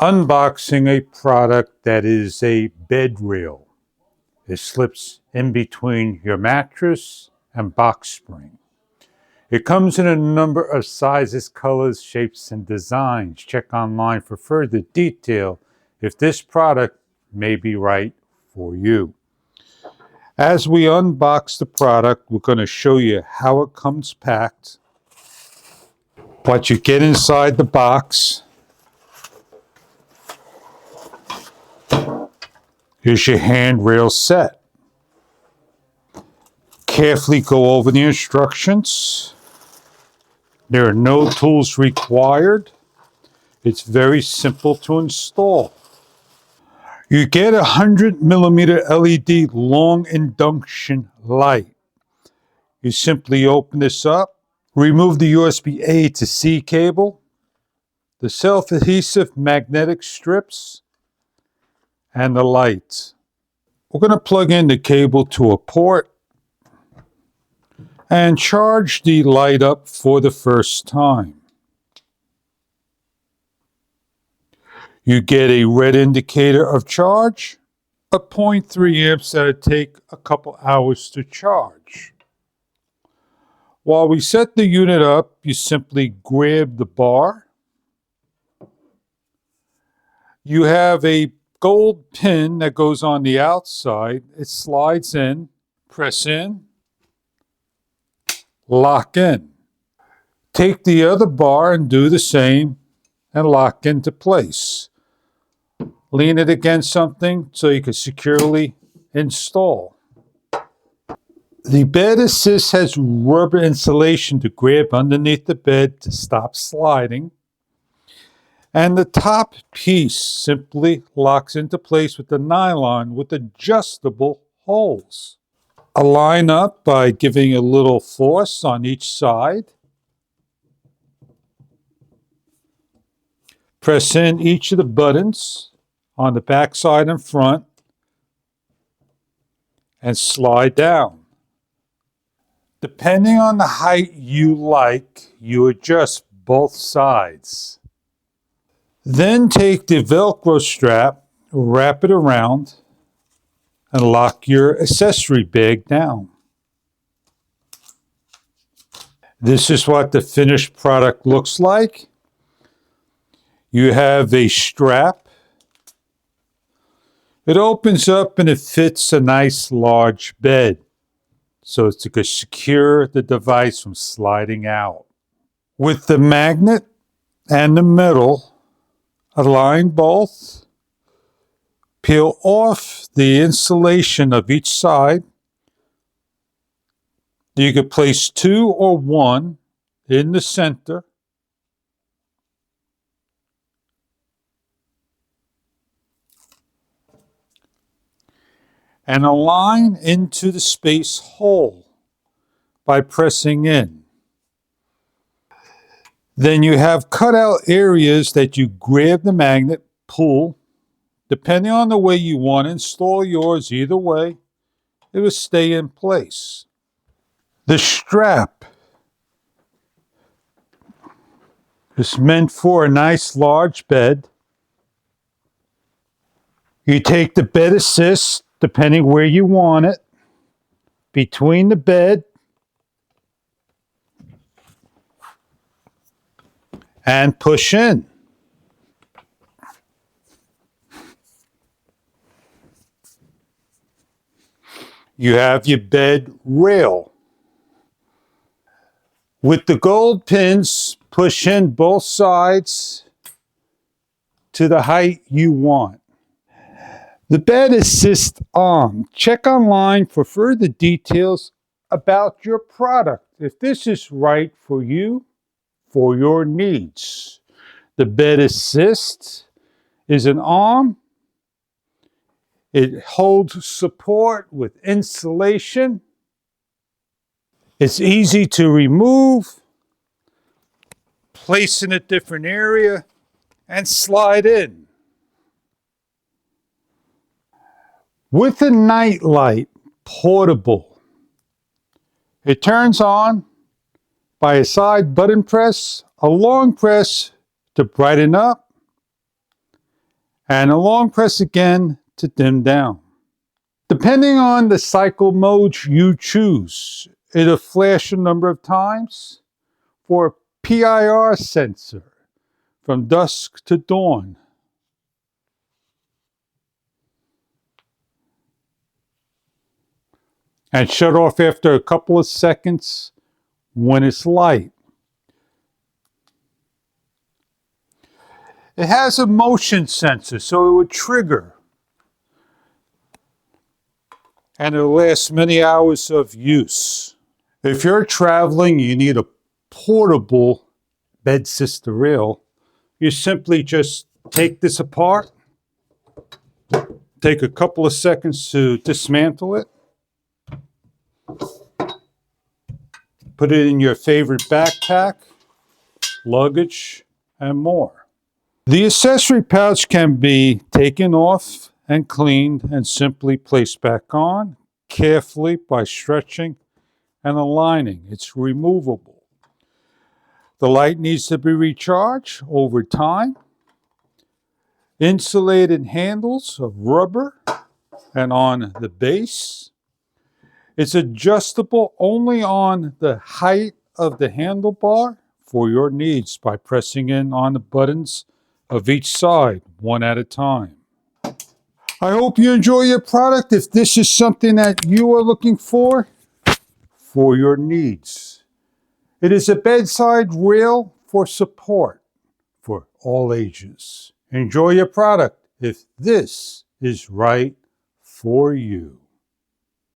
Unboxing a product that is a bed rail. It slips in between your mattress and box spring. It comes in a number of sizes, colors, shapes, and designs. Check online for further detail if this product may be right for you. As we unbox the product, we're going to show you how it comes packed, what you get inside the box. Here's your handrail set. Carefully go over the instructions. There are no tools required. It's very simple to install. You get a 100mm LED long induction light. You simply open this up, remove the USB-A to C cable, the self-adhesive magnetic strips, and the light. We're going to plug in the cable to a port and charge the light up for the first time. You get a red indicator of charge, a 0.3 amps that'll take a couple hours to charge. While we set the unit up, you simply grab the bar. You have a gold pin that goes on the outside. It slides in, press in, lock in. Take the other bar and do the same and lock into place. Lean it against something so you can securely install. The bed assist has rubber insulation to grab underneath the bed to stop sliding. And the top piece simply locks into place with the nylon with adjustable holes. Align up by giving a little force on each side. Press in each of the buttons on the back side and front and slide down. Depending on the height you like, you adjust both sides. Then take the Velcro strap, wrap it around, and lock your accessory bag down. This is what the finished product looks like. You have a strap. It opens up and it fits a nice large bed, so it's to secure the device from sliding out. With the magnet and the metal, align both. Peel off the insulation of each side. You could place 2 or 1 in the center. And align into the space hole by pressing in. Then you have cutout areas that you grab the magnet, pull. Depending on the way you want to install yours, either way, it will stay in place. The strap is meant for a nice large bed. You take the bed assist, depending where you want it, between the bed and push in. You have your bed rail. With the gold pins, push in both sides to the height you want. The bed assist arm. Check online for further details about your product, if this is right for you, for your needs. The bed assist is an arm. It holds support with insulation. It's easy to remove, place in a different area, and slide in. With a night light, portable. It turns on by a side button press, a long press to brighten up, and a long press again to dim down. Depending on the cycle mode you choose, it'll flash a number of times for a PIR sensor from dusk to dawn. And shut off after a couple of seconds when it's light. It has a motion sensor, so it would trigger. And it'll last many hours of use. If you're traveling, you need a portable bed sister reel. You simply just take this apart, take a couple of seconds to dismantle it, put it in your favorite backpack, luggage, and more. The accessory pouch can be taken off and cleaned and simply placed back on carefully by stretching and aligning. It's removable. The light needs to be recharged over time. Insulated handles of rubber and on the base. It's adjustable only on the height of the handlebar for your needs by pressing in on the buttons of each side, one at a time. I hope you enjoy your product. If this is something that you are looking for your needs. It is a bedside rail for support for all ages. Enjoy your product if this is right for you.